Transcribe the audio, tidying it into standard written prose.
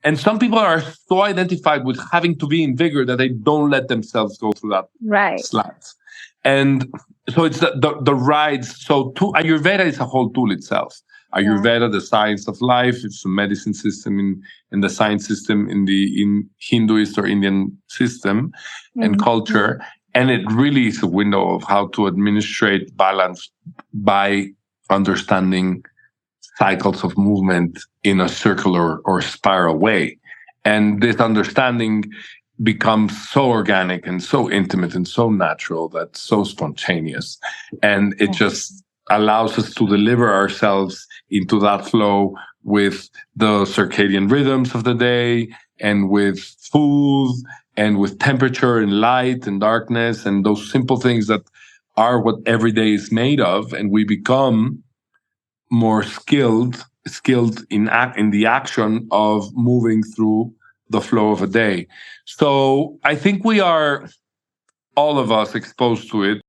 And some people are so identified with having to be in vigor that they don't let themselves go through that slats. And so it's the rides. So Ayurveda is a whole tool itself. Ayurveda, the science of life, it's a medicine system in the science system in Hinduist or Indian system and culture. And it really is a window of how to administrate balance by understanding cycles of movement in a circular or spiral way. And this understanding becomes so organic and so intimate and so natural, that's so spontaneous. And it just allows us to deliver ourselves into that flow with the circadian rhythms of the day and with food and with temperature and light and darkness and those simple things that are what every day is made of. And we become more skilled in the action of moving through the flow of a day. So I think we are, all of us, exposed to it.